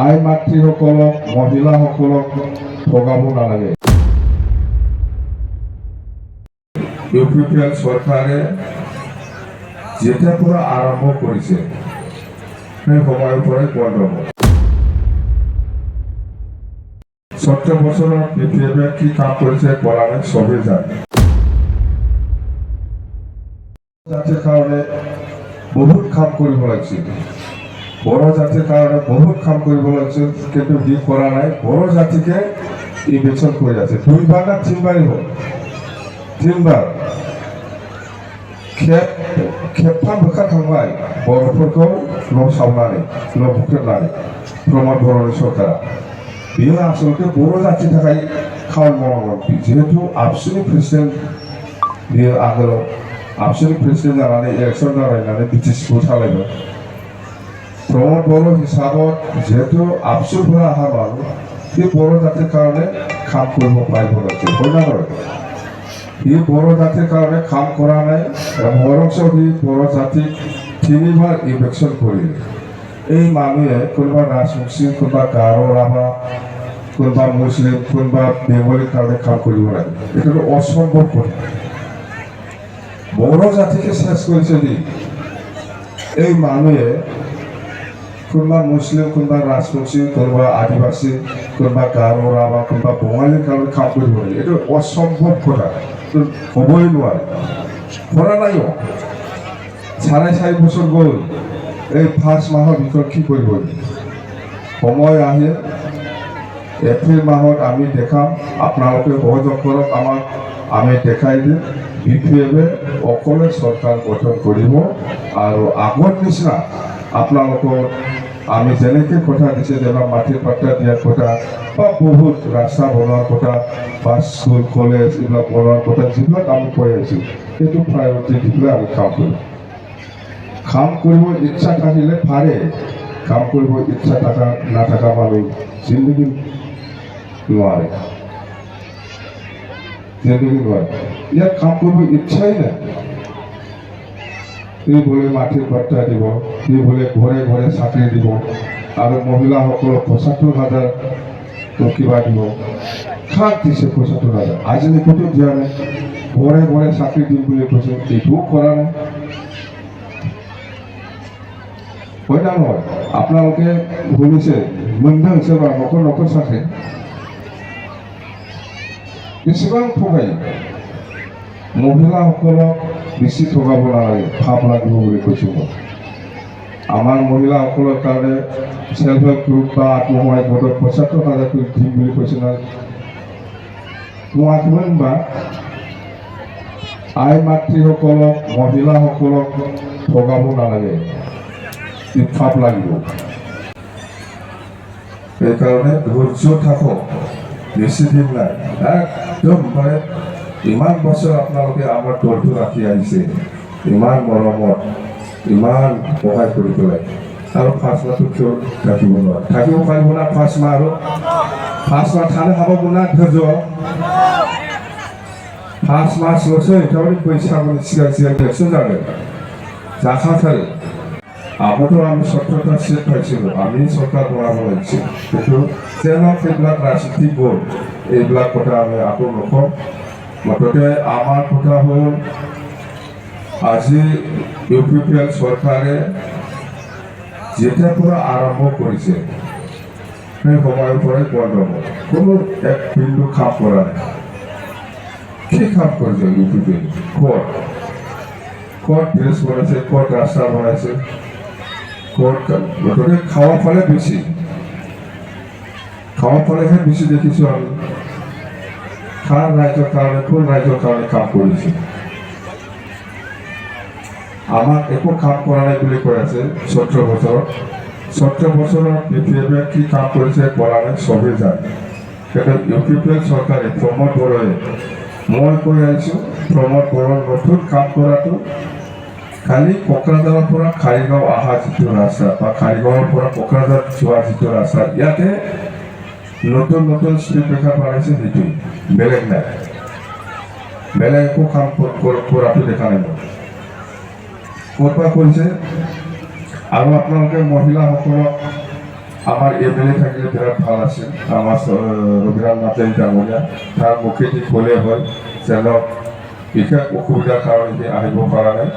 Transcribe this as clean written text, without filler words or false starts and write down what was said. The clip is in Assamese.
আই মাতৃসকলক মহিলাসকলক ঠগাব নালাগে। ইউপিপিএল চৰকাৰে যেতিয়াৰ পৰা আৰম্ভ কৰিছে সেই সময়ৰ পৰাই বন্ধ হ'ব। 17 বছৰত বিপিএফে কি কাম কৰিছে কৰা নাই চবেই জানে। জাতিৰ কাৰণে বহুত কাম কৰিব লাগিছিল, বড়ো জাতিৰ কাৰণে বহুত কাম কৰিব লাগিছিল, কিন্তু সি কৰা নাই। বড়ো জাতিকে ইলেকশ্যন কৰি আছে 2বাৰ না 3বাৰেই হ'ল, 3বাৰ खेबथाम होखारखांबाय बर'फोरखौ न' सावनानै न' बुख्रेबनानै प्रमद बर'नि सरकारा। बेयो आसलते बर' जातिनि थाखाय खामानि मावनांगौ। जिहेतु आबसुनि प्रेसिडेन्ट बेयो आगोलाव आबसुनि प्रेसिडेन्ट जानानै इलेक्सन जागायनानै बिटिसिखौ सालायबाय। प्रमद बर' हिसाबत जिहेतु आबसुफोरा हामारो बे बर' जातिनि কাৰণে কাম কৰিব পাৰিব লাগে, হয় না নহয়? ই বড়ো জাতিৰ কাৰণে কাম কৰা নাই, বৰঞ্চ সি বড়ো জাতিক 3বাৰ ইলেকশ্যন কৰিলে। এই মানুহে কোনোবা ৰাজবংশী, কোনোবা গাৰো, ৰাভা, কোনোবা মুছলিম, কোনোবা বেংগলীৰ কাৰণে কাম কৰিব লাগে, এইটো অসম্ভৱ কথা। বড়ো জাতিকে চেছ কৰিছে দি এই মানুহে কোনোবা মুছলিম, কোনোবা ৰাজবংশী, কোনোবা আদিবাসী, কোনোবা গাৰো, ৰাভা, কোনোবা বঙালীৰ কাৰণে কাম কৰিব লাগে, এইটো অসম্ভৱ কথা, হ'বই নোৱাৰে। কৰা নাইও। 4.5 বছৰ গ'ল, এই 5 মাহৰ ভিতৰত কি কৰিব? সময় আহিল এপ্ৰিল মাহত আমি দেখাম, আপোনালোকে সহযোগ কৰক আমাক, আমি দেখাই দিম বিপিএফে অকলে চৰকাৰ গঠন কৰিব। আৰু আগৰ নিচিনা আপোনালোকৰ আমি যেনেকৈ কথা দিছে, যেনে মাটিৰ পাট্টা দিয়াৰ কথা বা বহুত ৰাস্তা বনোৱাৰ কথা বা স্কুল কলেজ এইবিলাক বনোৱাৰ কথা যিবিলাক আমি কৈ আছোঁ, সেইটো প্ৰায়ৰিটি দি পেলাই আমি কাম কৰিম। কাম কৰিব ইচ্ছা থাকিলে পাৰে, কাম কৰিব ইচ্ছা নাথাকা মানুহ জিন্দগী নোৱাৰে, জিন্দগী নোৱাৰে। ইয়াত কাম কৰিব ইচ্ছাই নাই। এই বোলে মাটিৰ পাট্টা দিব, এই বোলে ঘৰে ঘৰে চাকৰি দিব, আৰু মহিলাসকলক 75,000 কিবা দিব। কাক দিছে 75,000? আজিলৈকেতো দিয়া নাই। ঘৰে ঘৰে চাকৰি দিম বুলি কৈছে, এইটোও কৰা নাই, হয় না নহয়? আপোনালোকে শুনিছে, मोनदों सोरबा न'खर न'खर साख्रि? बेसेबां थगायो। মহিলাসকলক বেছি ঠগাব নালাগে, ভাৱ লাগিব বুলি কৈছোঁ মই। আমাৰ মহিলাসকলৰ কাৰণে সেল্ফ হেল্প গ্ৰুপ বা আত্মসহায়ক গোটত 75,000 দিম বুলি কৈছে না, কোৱাকিমান বা আই মাতৃসকলক মহিলাসকলক ঠগাব নালাগে, ভাৱ লাগিব। সেইকাৰণে ধৈৰ্য থাকক, বেছি দিন নাই, একদম মানে ইমান বছৰ আপোনালোকে আমাৰ দলটো ৰাখি আহিছে, ইমান মৰমত, ইমান সহায় কৰি পেলাই, আৰু 5 মাহটো কিয় ৰাখিব নোৱাৰে? থাকিব পাৰিব না 5 মাহ? আৰু 5 মাহ থানে খাব না ধৈৰ্য? 5 মাহल'सो एथ'बां बैसागुनि सिगां इलेक्सन जागोन, जाखाथारो। आबोथ' आमी 17টা সিট পাইছিলোঁ, আমি চৰকাৰ বনাব লাগিছিল, কিন্তু তেওঁলোক এইবিলাক ৰাজনীতি গ'ল, এইবিলাক কথা আমি আকৌ নকওঁ। মুঠতে আমাৰ কথা হ'ল, আজি ইউপিপিএল চৰকাৰে যেতিয়াৰ পৰা আৰম্ভ কৰিছে সেই সময়ৰ পৰাই বন্ধ হ'ব। কোনো এক বিন্দু কাম কৰা নাই। কি কাম কৰিছে ইউপিপিএল? ক'ত ব্ৰিজ বনাইছে, ক'ত ৰাস্তা বনাইছে, ক'ত মুঠতে খাওয়া ফালে বেছি, খাওয়া ফালেহে বেছি দেখিছোঁ আমি। কাৰ ৰাইজৰ কাৰণে, কোন ৰাইজৰ কাৰণে কাম কৰিছে? আমাক একো কাম কৰা নাই বুলি কৈ আছে 17 বছৰত। 17 বছৰত বিপিএফে কি কাম কৰিছে কৰা নাই চবেই জানে। কিন্তু ইউপিপিএল চৰকাৰে প্ৰমোদ বড়োৱে, মই কৈ আহিছোঁ, প্ৰমোদ বড়োৰ নতুন কাম কৰাটো খালি কোকৰাঝাৰৰ পৰা খাৰিগাঁও অহা যিটো ৰাস্তা বা খাৰিগাঁৱৰ পৰা কোকৰাঝাৰ যোৱা যিটো ৰাস্তা, ইয়াতে নতুন নতুন স্পীড ব্ৰেকাৰ বনাইছে, সেইটোৱে, বেলেগ নাই। বেলেগ একো কাম কৰাটো দেখা নাই মই। ক'ৰপৰা কৰিছে? আৰু আপোনালোকে মহিলাসকলক আমাৰ এম.এল.এ. থাকিলে বিৰাট ভাল আছিল আমাৰ ৰঘুৰাম নাথে ডাঙৰীয়া তাৰ মুখেদি ক'লে হয় যেন বিশেষ অসুবিধাৰ কাৰণে আহিব পৰা নাই